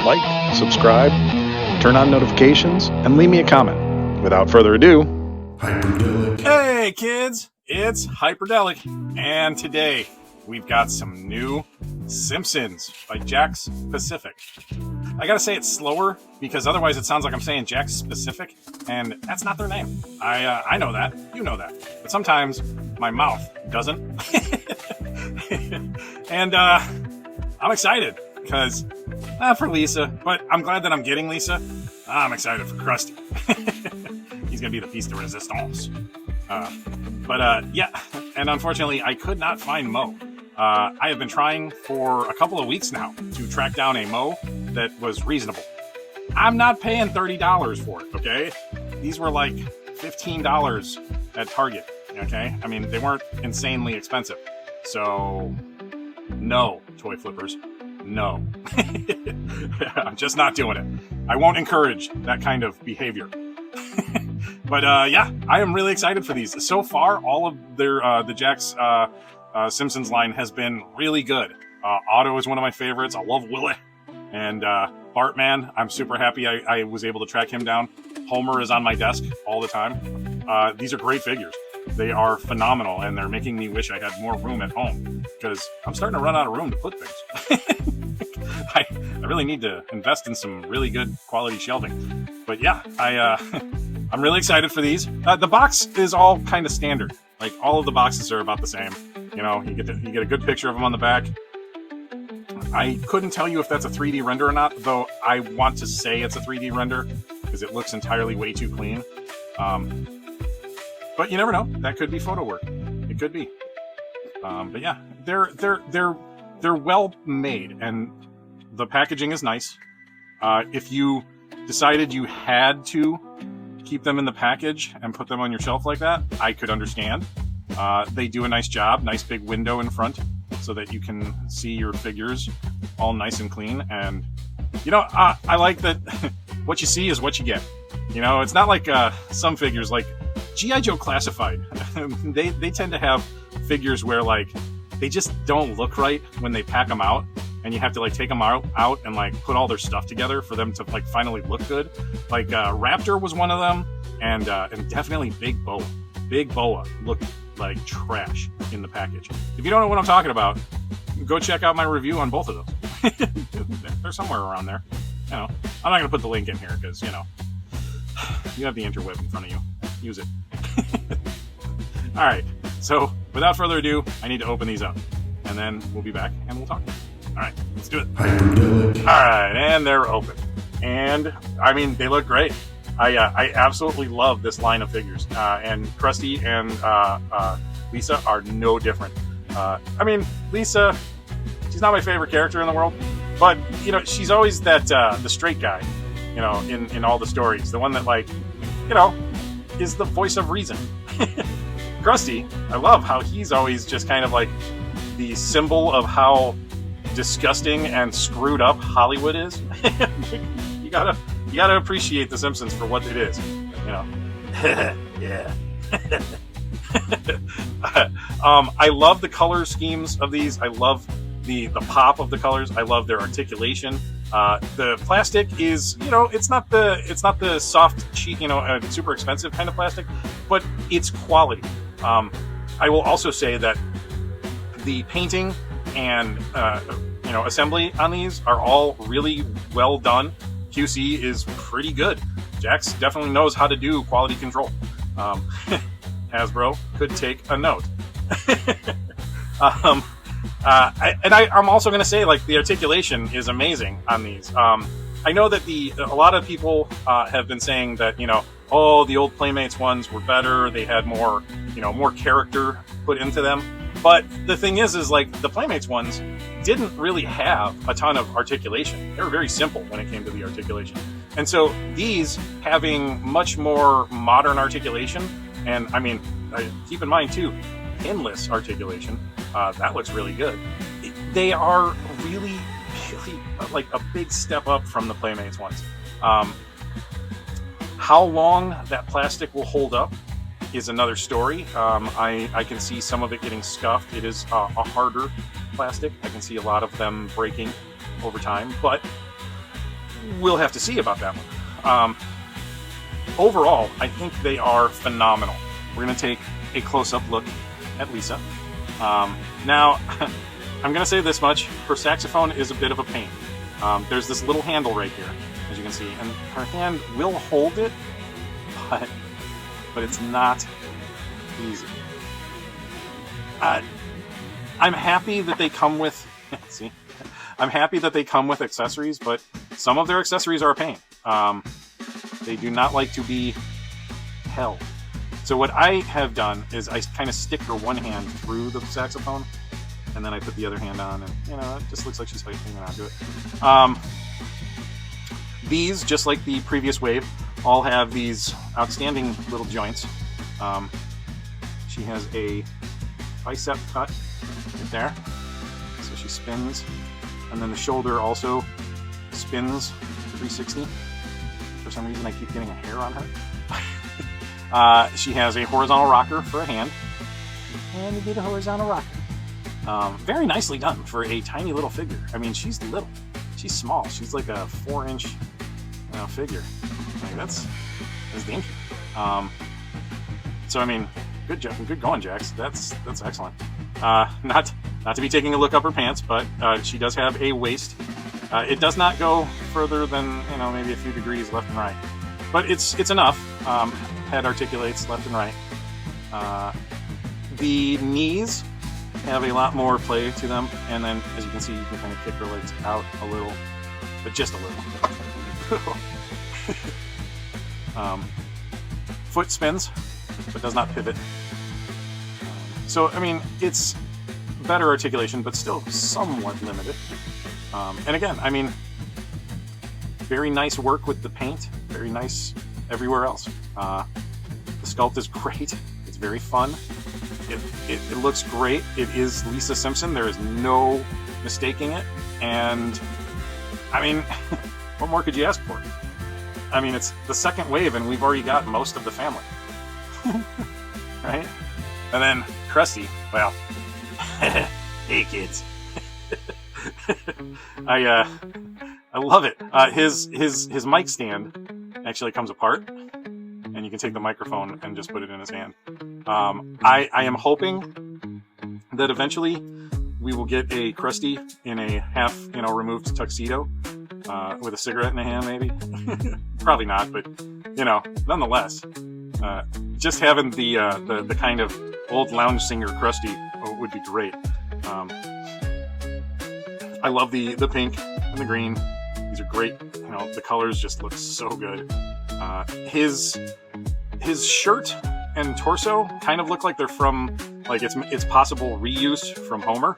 like, subscribe, turn on notifications, and leave me a comment. Without further ado, Hyperdellic. Hey kids, it's Hyperdellic, and today we've got some new Simpsons by Jakks Pacific. I gotta say it's slower because otherwise it sounds like I'm saying Jakks Pacific, and that's not their name. I know that, you know that, but sometimes my mouth doesn't. And I'm excited because for Lisa, but I'm glad that I'm getting Lisa. I'm excited for Krusty. He's gonna be the piece de resistance. Yeah, and unfortunately I could not find Mo. I have been trying for a couple of weeks now to track down a Mo that was reasonable. I'm not paying $30 for it, okay? These were like $15 at Target, okay? I mean, they weren't insanely expensive. So, no, toy flippers, no. I'm just not doing it. I won't encourage that kind of behavior. But yeah, I am really excited for these. So far, all of their the Jakks Simpsons line has been really good. Otto is one of my favorites. I love Willie. And Bartman, I'm super happy I was able to track him down. Homer is on my desk all the time. These are great figures. They are phenomenal, and they're making me wish I had more room at home because I'm starting to run out of room to put things. I really need to invest in some really good quality shelving. But yeah, I'm really excited for these. The box is all kind of standard. Like, all of the boxes are about the same. You know, you get a good picture of them on the back. I couldn't tell you if that's a 3D render or not, though I want to say it's a 3D render because it looks entirely way too clean. But you never know. That could be photo work. It could be. But yeah, they're well made, and the packaging is nice. If you decided you had to keep them in the package and put them on your shelf like that, I could understand. They do a nice job, nice big window in front so that you can see your figures all nice and clean. And, you know, I like that what you see is what you get. You know, it's not like some figures like G.I. Joe Classified. they tend to have figures where, like, they just don't look right when they pack them out. And you have to, like, take them out and, like, put all their stuff together for them to, like, finally look good. Like, Raptor was one of them, and definitely Big Boa. Big Boa looked like trash in the package. If you don't know what I'm talking about, go check out my review on both of those. They're somewhere around there. You know, I'm not going to put the link in here because, you know, you have the interweb in front of you. Use it. All right, so without further ado, I need to open these up, and then we'll be back and we'll talk. All right, let's do it. Hyperdellic. All right, and they're open. And, I mean, they look great. I absolutely love this line of figures. And Krusty and Lisa are no different. I mean, Lisa, she's not my favorite character in the world, but, you know, she's always that the straight guy, you know, in all the stories. The one that, like, you know, is the voice of reason. Krusty, I love how he's always just kind of like the symbol of how disgusting and screwed up Hollywood is. you gotta appreciate the Simpsons for what it is, you know. Yeah. I love the color schemes of these. I love the pop of the colors. I love their articulation. The plastic is, you know, it's not the soft, cheap, you know, super expensive kind of plastic, but it's quality. I will also say that the painting and you know, assembly on these are all really well done. QC is pretty good. Jakks definitely knows how to do quality control. Hasbro could take a note. I'm also going to say, like, the articulation is amazing on these. I know that a lot of people have been saying that, you know, oh, the old Playmates ones were better. They had more, you know, more character put into them. But the thing is like, the Playmates ones didn't really have a ton of articulation. They were very simple when it came to the articulation. And so these having much more modern articulation, and I mean, keep in mind too, pinless articulation, that looks really good. They are really, really like a big step up from the Playmates ones. How long that plastic will hold up is another story. I can see some of it getting scuffed. It is a harder plastic. I can see a lot of them breaking over time, but we'll have to see about that one. Overall, I think they are phenomenal. We're going to take a close-up look at Lisa. Now, I'm going to say this much. Her saxophone is a bit of a pain. There's this little handle right here, as you can see, and her hand will hold it, but it's not easy. I'm happy that they come with... see? I'm happy that they come with accessories, but some of their accessories are a pain. They do not like to be held. So what I have done is I kind of stick her one hand through the saxophone, and then I put the other hand on, and it just looks like she's hanging on to it. These, just like the previous wave, all have these outstanding little joints. She has a bicep cut right there, so she spins, and then the shoulder also spins 360. For some reason I keep getting a hair on her. She has a horizontal rocker for a hand, and you get a horizontal rocker. Very nicely done for a tiny little figure. I mean, she's little, she's small, she's like a 4-inch figure. Like, that's dainty. So I mean, good going, Jakks. That's excellent. Not to be taking a look up her pants, but she does have a waist. It does not go further than maybe a few degrees left and right, but it's enough. Head articulates left and right. The knees have a lot more play to them, and then as you can see, you can kind of kick her legs out a little, but just a little. Foot spins, but does not pivot. So I mean, it's better articulation, but still somewhat limited. And again, I mean, very nice work with the paint, very nice everywhere else. The sculpt is great. It's very fun. It looks great. It is Lisa Simpson. There is no mistaking it. And I mean, what more could you ask for? I mean, it's the second wave, and we've already got most of the family, right? And then Krusty. Well, hey kids. I love it. His mic stand actually comes apart, and you can take the microphone and just put it in his hand. I am hoping that eventually we will get a Krusty in a half removed tuxedo with a cigarette in a hand, maybe. Probably not, but nonetheless, just having the kind of old lounge singer Krusty would be great. I love the pink and the green. These are great. The colors just look so good. His shirt and torso kind of look like they're from, like, it's possible reuse from Homer.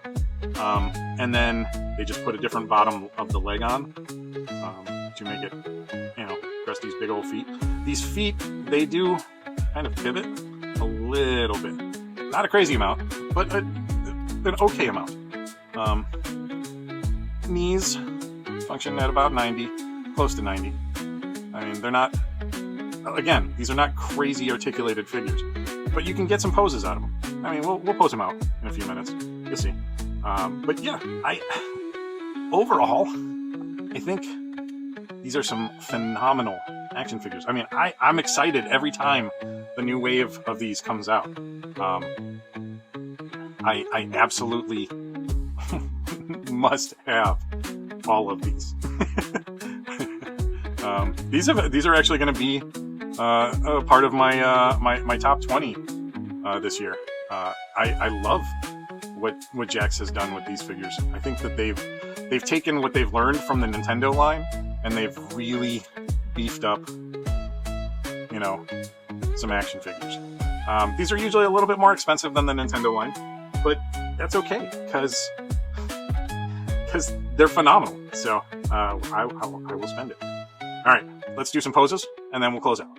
And then they just put a different bottom of the leg on to make it, Krusty's big old feet. These feet, they do kind of pivot a little bit. Not a crazy amount, but an okay amount. Knees function at about 90, close to 90. I mean, they're not, again, these are not crazy articulated figures, but you can get some poses out of them. I mean, we'll pose them out in a few minutes. You'll see. But yeah, overall, I think these are some phenomenal action figures. I mean, I'm excited every time the new wave of these comes out. I absolutely must have all of these. These are actually going to be a part of my top 20 this year. I love what Jakks has done with these figures. I think that they've taken what they've learned from the Nintendo line, and they've really beefed up, some action figures. These are usually a little bit more expensive than the Nintendo line, but that's okay, because they're phenomenal. So I will spend it. All right, let's do some poses, and then we'll close out.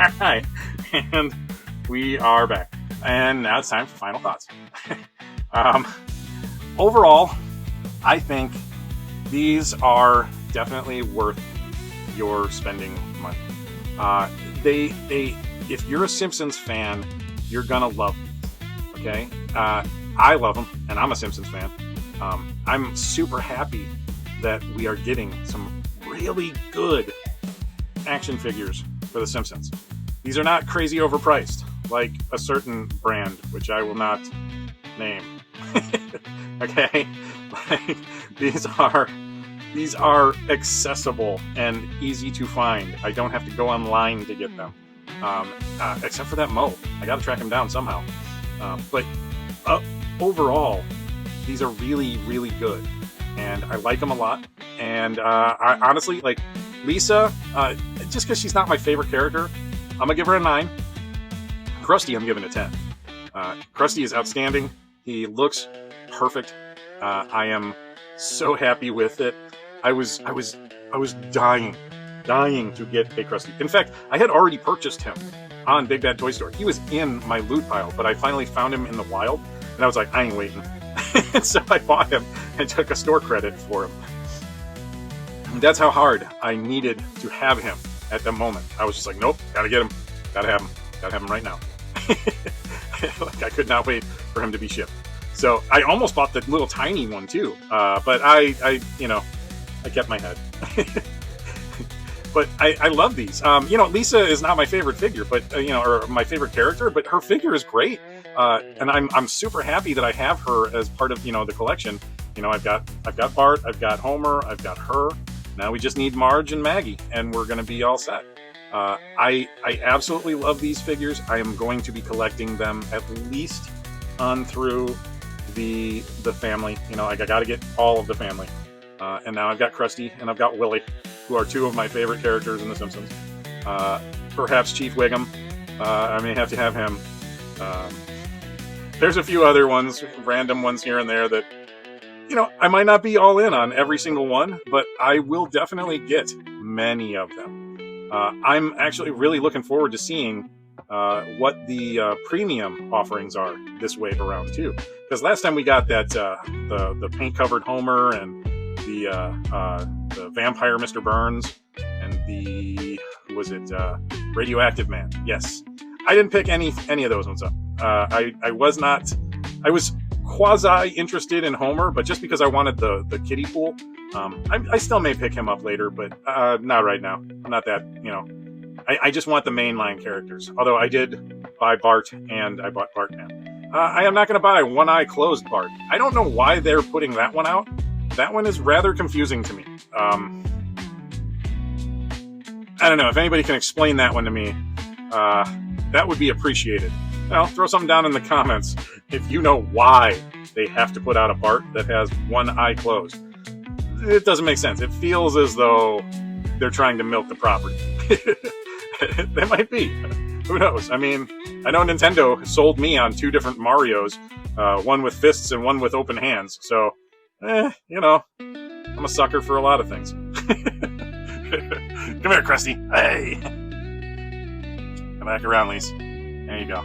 Alright, and we are back. And now it's time for final thoughts. Overall, I think these are definitely worth your spending money. If you're a Simpsons fan, you're gonna love them. Okay, I love them, and I'm a Simpsons fan. I'm super happy that we are getting some really good action figures for the Simpsons. These are not crazy overpriced like a certain brand, which I will not name. Okay, like, these are accessible and easy to find. I don't have to go online to get them, except for that Mo. I got to track him down somehow. But overall, these are really, really good, and I like them a lot. And I honestly, like Lisa, just because she's not my favorite character, I'm gonna give her a 9. Krusty, I'm giving a 10. Krusty is outstanding. He looks perfect. I am so happy with it. I was dying to get a Krusty. In fact, I had already purchased him on Big Bad Toy Store. He was in my loot pile, but I finally found him in the wild, and I was like, I ain't waiting. And so I bought him and took a store credit for him. And that's how hard I needed to have him at the moment. I was just like, nope, gotta get him, gotta have him right now. Like, I could not wait for him to be shipped. So I almost bought the little tiny one too, but I kept my head. But I love these. Lisa is not my favorite figure, but or my favorite character, but her figure is great, and I'm super happy that I have her as part of the collection. I've got Bart, I've got Homer, I've got her. Now we just need Marge and Maggie, and we're gonna be all set. I absolutely love these figures. I am going to be collecting them at least on through the family. I got to get all of the family. And now I've got Krusty and I've got Willie, who are two of my favorite characters in The Simpsons. Perhaps Chief Wiggum. I may have to have him. There's a few other ones, random ones here and there that, I might not be all in on every single one, but I will definitely get many of them. I'm actually really looking forward to seeing what the premium offerings are this way around too. Because last time we got that the paint-covered Homer and the vampire Mr. Burns and the Radioactive Man. Yes, I didn't pick any of those ones up. I was quasi interested in Homer, but just because I wanted the kiddie pool, I still may pick him up later, but not right now. I'm not that, I just want the mainline characters. Although I did buy Bart and I bought Bartman. I am not going to buy One Eye Closed Bart. I don't know why they're putting that one out. That one is rather confusing to me. I don't know. If anybody can explain that one to me, that would be appreciated. Throw something down in the comments if you know why they have to put out a Bart that has one eye closed. It doesn't make sense. It feels as though they're trying to milk the property. They might be. Who knows? I mean, I know Nintendo sold me on 2 different Marios, one with fists and one with open hands. So, I'm a sucker for a lot of things. Come here, Krusty. Hey! Come back around, Lise. There you go.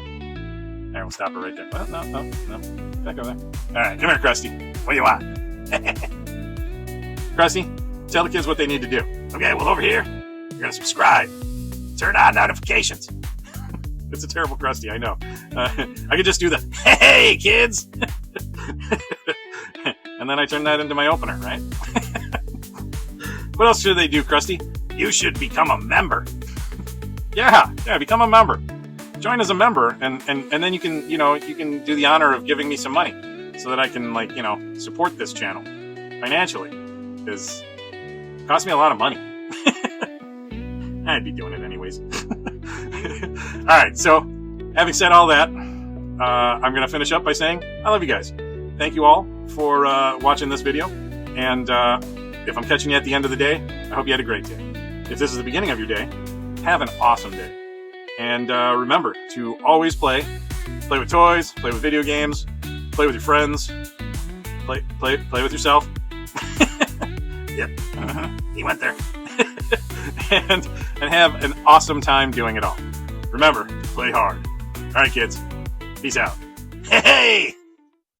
There, we'll stop it right there. Well, no. Back over there. All right, come here, Krusty. What do you want? Krusty, tell the kids what they need to do. Okay, well, over here, you're going to subscribe. Turn on notifications. It's a terrible Krusty, I know. I could just do the, hey, kids! And then I turn that into my opener, right? What else should they do, Krusty? You should become a member. Yeah, become a member. Join as a member, and then you can do the honor of giving me some money so that I can support this channel financially, because it costs me a lot of money. I'd be doing it anyways. All right, so having said all that, I'm going to finish up by saying I love you guys. Thank you all for watching this video, and if I'm catching you at the end of the day, I hope you had a great day. If this is the beginning of your day, have an awesome day. And remember to always play with toys, play with video games, play with your friends, play with yourself. Yep, he went there. and have an awesome time doing it all. remember, play hard. All right, kids. Peace out. Hey!